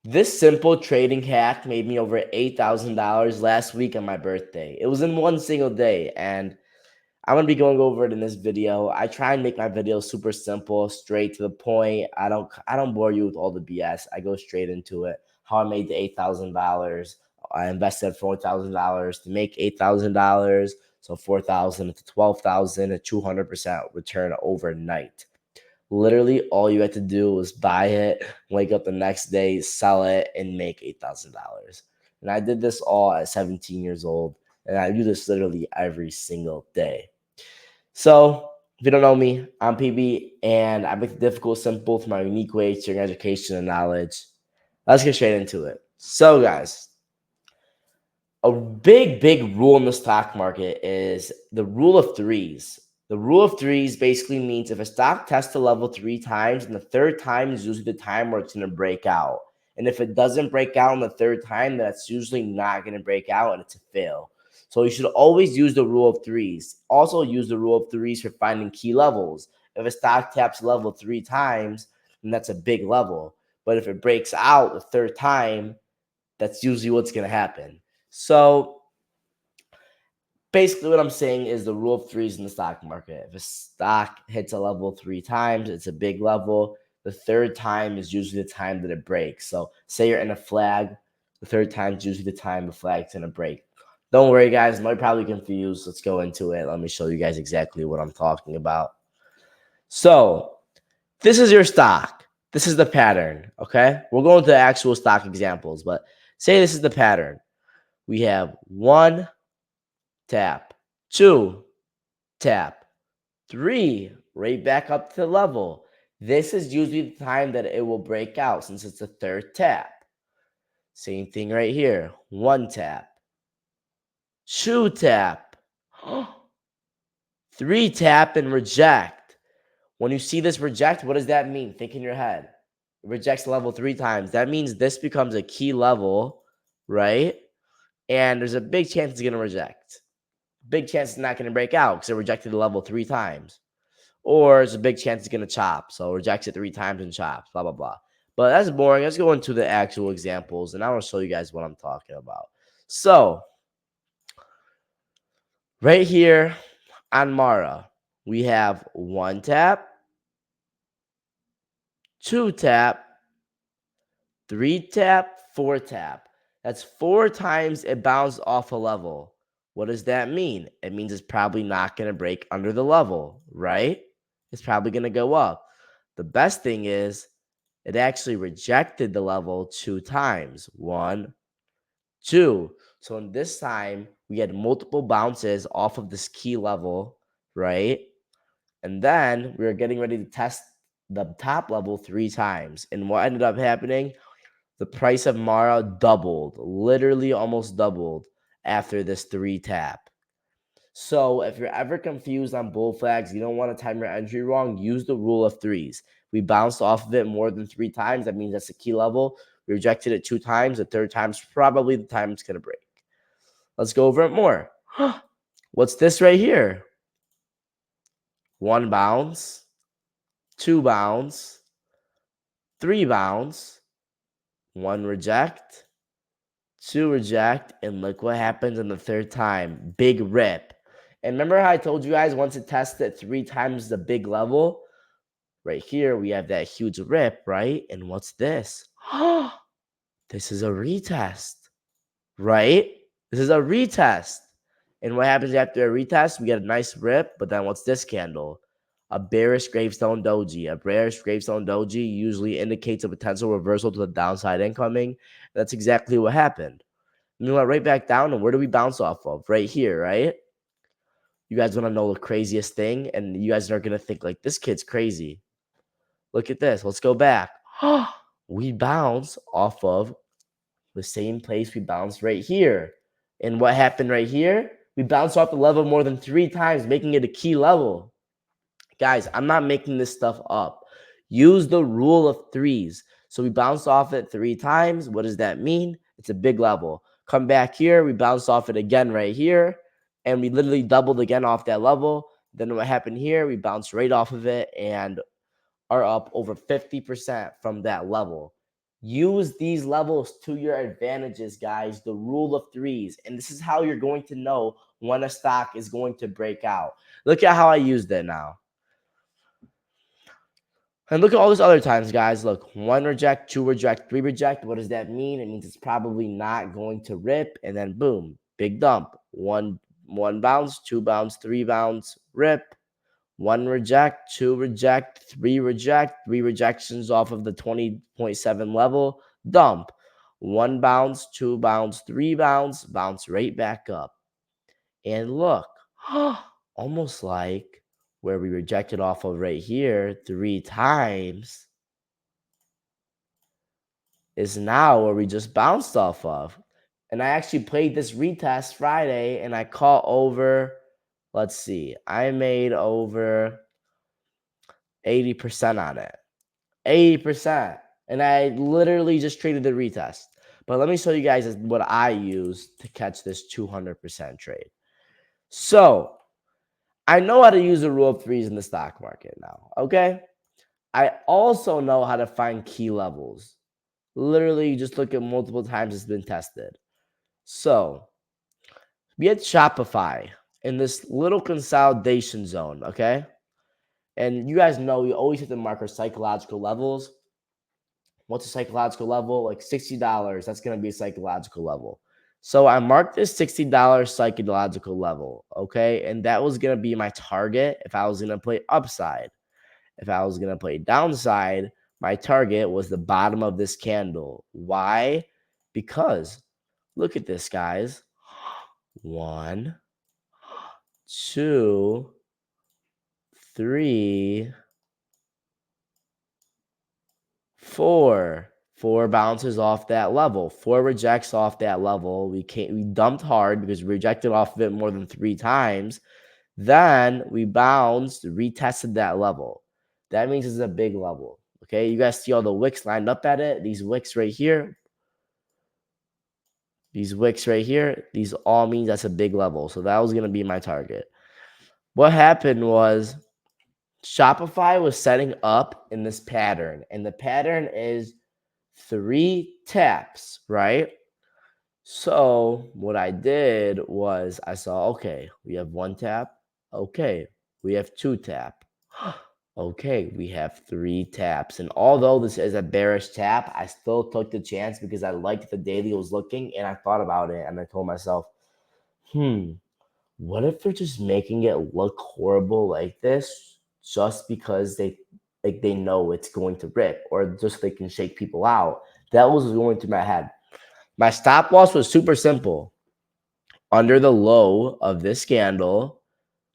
This simple trading hack made me over $8,000 last week on my birthday. It was in one single day, and I'm gonna be going over it in this video. I try and make my videos super simple, straight to the point. I don't bore you with all the BS. I go straight into it. How I made the $8,000. I invested $4,000 to make $8,000. So 4,000 to 12,000, a 200% return overnight. Literally, all you had to do was buy it, wake up the next day, sell it, and make $8,000. And I did this all at 17 years old, and I do this literally every single day. So, if you don't know me, I'm PB, and I make the difficult simple through my unique way, sharing education and knowledge. Let's get straight into it. So, guys, a big rule in the stock market is the rule of threes. The rule of threes basically means if a stock tests a level 3 times, and the third time is usually the time where it's going to break out. And if it doesn't break out on the third time, that's usually not going to break out and it's a fail. So you should always use the rule of threes. Also use the rule of threes for finding key levels. If a stock taps level 3 times, then that's a big level. But if it breaks out the third time, that's usually what's going to happen. So basically what I'm saying is the rule of threes in the stock market. If a stock hits a level 3 times, it's a big level. The third time is usually the time that it breaks. So say you're in a flag, the third time is usually the time the flag's going to break. Don't worry, guys. I'm probably confused. Let's go into it. Let me show you guys exactly what I'm talking about. So this is your stock. This is the pattern, okay? We'll go into actual stock examples, but say this is the pattern. We have 1, tap, 2, tap, 3, right back up to the level. This is usually the time that it will break out since it's the third tap. Same thing right here. 1 tap, 2 tap, 3 tap, and reject. When you see this reject, what does that mean? Think in your head. It rejects level 3 times. That means this becomes a key level, right? And there's a big chance it's going to reject. Big chance it's not going to break out because it rejected the level 3 times. Or there's a big chance it's going to chop. So rejects it 3 times and chops, blah, blah, blah. But that's boring. Let's go into the actual examples, and I want to show you guys what I'm talking about. So right here on Mara, we have 1 tap, 2 tap, 3 tap, 4 tap. That's 4 times it bounced off a level. What does that mean? It means it's probably not going to break under the level, right? It's probably going to go up. The best thing is it actually rejected the level 2 times. 1, 2. So in this time, we had multiple bounces off of this key level, right? And then we were getting ready to test the top level 3 times. And what ended up happening? The price of Mara doubled, literally almost doubled after this 3 tap. So if you're ever confused on bull flags, you don't want to time your entry wrong, use the rule of threes. We bounced off of it more than 3 times. That means that's a key level. We rejected it 2 times. The third time's probably the time it's going to break. Let's go over it more. What's this right here? 1 bounce, 2 bounce, 3 bounce, 1 reject, 2 reject, and look what happens on the third time. Big rip. And remember how I told you guys once it tested 3 times the big level? Right here, we have that huge rip, right? And what's this? This is a retest, right? This is a retest. And what happens after a retest? We get a nice rip, but then what's this candle? A bearish gravestone doji. A bearish gravestone doji usually indicates a potential reversal to the downside incoming. That's exactly what happened. And we went right back down, and where do we bounce off of? Right here, right? You guys want to know the craziest thing? And you guys are going to think, like, this kid's crazy. Look at this. Let's go back. We bounce off of the same place we bounced right here. And what happened right here? We bounced off the level more than 3 times, making it a key level. Guys, I'm not making this stuff up. Use the rule of threes. So we bounced off it 3 times. What does that mean? It's a big level. Come back here. We bounced off it again right here. And we literally doubled again off that level. Then what happened here? We bounced right off of it and are up over 50% from that level. Use these levels to your advantages, guys. The rule of threes. And this is how you're going to know when a stock is going to break out. Look at how I used it now. And look at all these other times, guys. Look, 1 reject, 2 reject, 3 reject. What does that mean? It means it's probably not going to rip. And then boom, big dump. One bounce, 2 bounce, 3 bounce, rip. 1 reject, 2 reject, 3 reject, 3 rejections off of the 20.7 level, dump. 1 bounce, 2 bounce, 3 bounce, bounce right back up. And look, almost like where we rejected off of right here 3 times is now where we just bounced off of. And I actually played this retest Friday and I caught over, let's see, I made over 80% on it. 80%. And I literally just traded the retest. But let me show you guys what I used to catch this 200% trade. So I know how to use the rule of threes in the stock market now, okay? I also know how to find key levels. Literally, you just look at multiple times it's been tested. So we had Shopify in this little consolidation zone, okay? And you guys know we always have to mark our psychological levels. What's a psychological level? Like $60. That's going to be a psychological level. So I marked this $60 psychological level, okay? And that was going to be my target if I was going to play upside. If I was going to play downside, my target was the bottom of this candle. Why? Because look at this, guys. 1, 2, 3, 4. 4 bounces off that level. 4 rejects off that level. We dumped hard because we rejected off of it more than 3 times. Then we bounced, retested that level. That means it's a big level. Okay, you guys see all the wicks lined up at it. These wicks right here. These wicks right here. These all means that's a big level. So that was going to be my target. What happened was Shopify was setting up in this pattern. And the pattern is 3 taps, right? So what I did was I saw, okay, we have 1 tap. Okay, we have 2 tap. Okay, we have 3 taps. And although this is a bearish tap, I still took the chance because I liked the daily was looking and I thought about it and I told myself, what if they're just making it look horrible like this just because they know it's going to rip or just they can shake people out? That was going through my head. My stop loss was super simple. Under the low of this candle,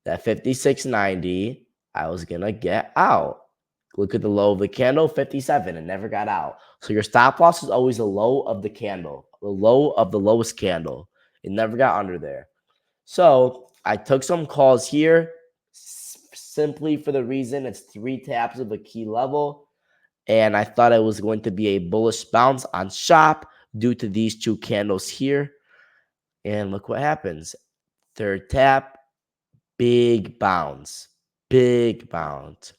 that 56.90, I was going to get out. Look at the low of the candle, 57. It never got out. So your stop loss is always the low of the candle, the low of the lowest candle. It never got under there. So I took some calls here simply for the reason it's 3 taps of a key level. And I thought it was going to be a bullish bounce on Shop due to these 2 candles here. And look what happens. 3rd tap, big bounce. Big bounce.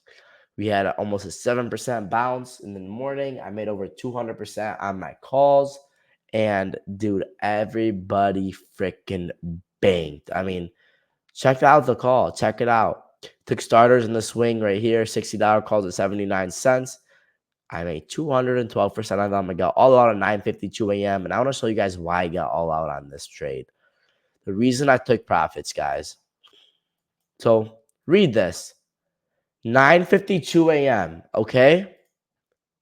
We had almost a 7% bounce in the morning. I made over 200% on my calls. And dude, everybody freaking banked. I mean, check out the call. Check it out. Took starters in the swing right here. $60 calls at 79 cents. I made 212% on them. I got all out at 9:52 a.m. And I want to show you guys why I got all out on this trade. The reason I took profits, guys. So read this. 9:52 a.m. Okay?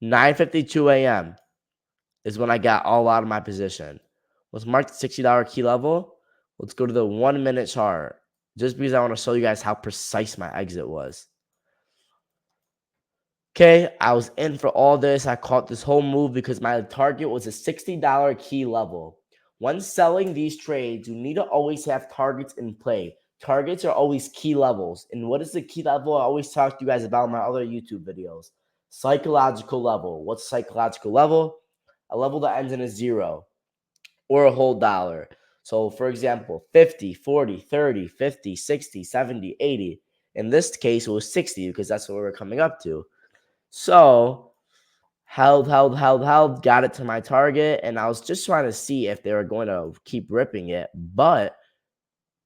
9:52 a.m. is when I got all out of my position. Let's mark the $60 key level. Let's go to the 1-minute chart. Just because I want to show you guys how precise my exit was. Okay, I was in for all this. I caught this whole move because my target was a $60 key level. When selling these trades, you need to always have targets in play. Targets are always key levels. And what is the key level? I always talk to you guys about in my other YouTube videos. Psychological level. What's psychological level? A level that ends in a 0 or a whole dollar. So, for example, 50, 40, 30, 50, 60, 70, 80. In this case, it was 60 because that's what we're coming up to. So held, got it to my target, and I was just trying to see if they were going to keep ripping it, but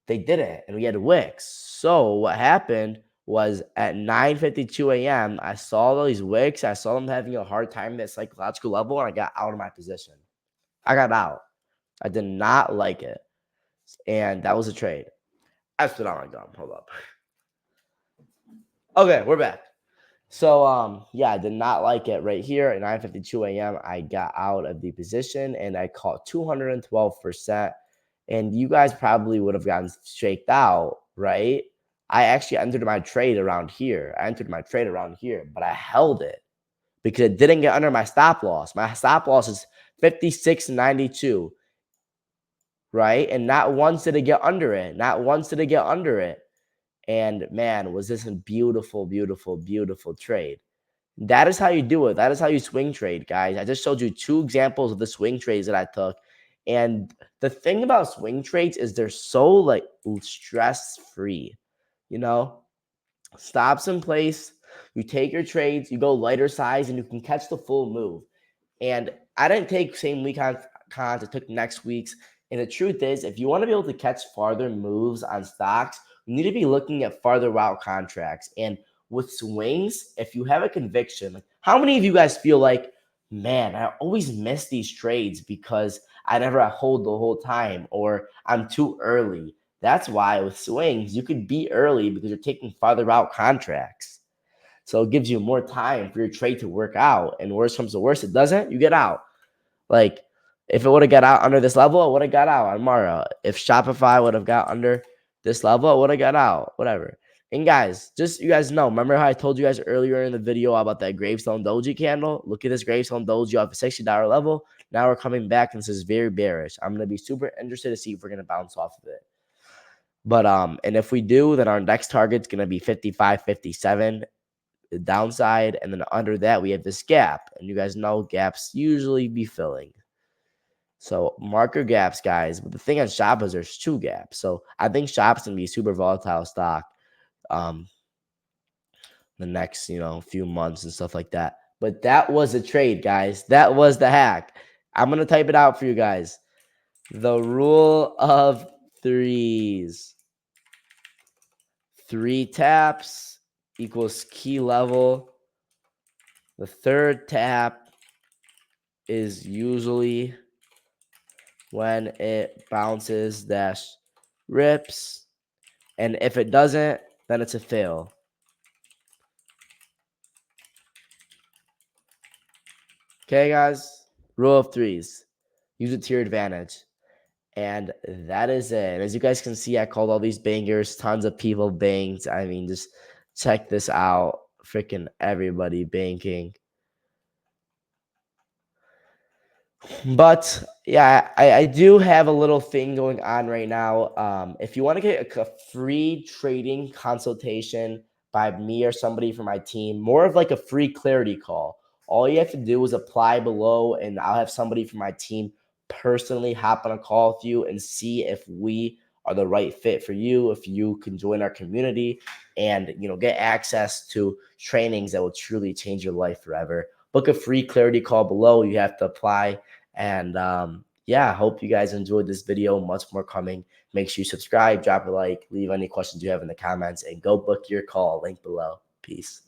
they didn't, and we had wicks. So what happened was at 9:52 a.m., I saw these wicks. I saw them having a hard time at that psychological level, and I got out of my position. I got out. I did not like it, and that was a trade. I spit on my gum. Hold up. Okay, we're back. So yeah, I did not like it right here at 9:52 a.m. I got out of the position and I caught 212%. And you guys probably would have gotten shaked out, right? I actually entered my trade around here. But I held it because it didn't get under my stop loss. My stop loss is 56.92, right? And not once did it get under it. And man, was this a beautiful, beautiful, beautiful trade. That is how you do it. That is how you swing trade, guys. I just showed you 2 examples of the swing trades that I took. And the thing about swing trades is they're so like stress-free, you know? Stops in place, you take your trades, you go lighter size, and you can catch the full move. And I didn't take same week cons. I took next week's. And the truth is, if you want to be able to catch farther moves on stocks, you need to be looking at farther route contracts. And with swings, if you have a conviction, like how many of you guys feel like, man, I always miss these trades because I never hold the whole time or I'm too early? That's why with swings, you could be early because you're taking farther out contracts. So it gives you more time for your trade to work out. And worse comes to worse, it doesn't, you get out. Like if it would have got out under this level, it would have got out on Mara. If Shopify would have got under this level, it would have got out. Whatever. And guys, just you guys know, remember how I told you guys earlier in the video about that gravestone doji candle? Look at this gravestone doji off a $60 level. Now we're coming back and this is very bearish. I'm going to be super interested to see if we're going to bounce off of it. But and if we do, then our next target's going to be 55, 57 the downside, and then under that we have this gap, and you guys know gaps usually be filling. So mark your gaps, guys. But the thing on Shop is there's 2 gaps. So I think Shop's gonna be a super volatile stock the next few months and stuff like that. But that was a trade, guys. That was the hack. I'm gonna type it out for you guys. The rule of threes. 3 taps equals key level. The third tap is usually when it bounces dash rips. And if it doesn't, then it's a fail. Okay, guys? Rule of threes. Use it to your advantage. And that is it. And as you guys can see, I called all these bangers. Tons of people banked. I mean, just check this out. Freaking everybody banking. But yeah, I do have a little thing going on right now. If you want to get a free trading consultation by me or somebody from my team, more of like a free clarity call, all you have to do is apply below and I'll have somebody from my team personally hop on a call with you and see if we are the right fit for you, if you can join our community and get access to trainings that will truly change your life forever. Book a free clarity call below. You have to apply. And yeah, I hope you guys enjoyed this video. Much more coming. Make sure you subscribe, drop a like, leave any questions you have in the comments, and go book your call. Link below. Peace.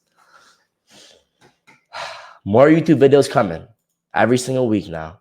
More YouTube videos coming every single week now.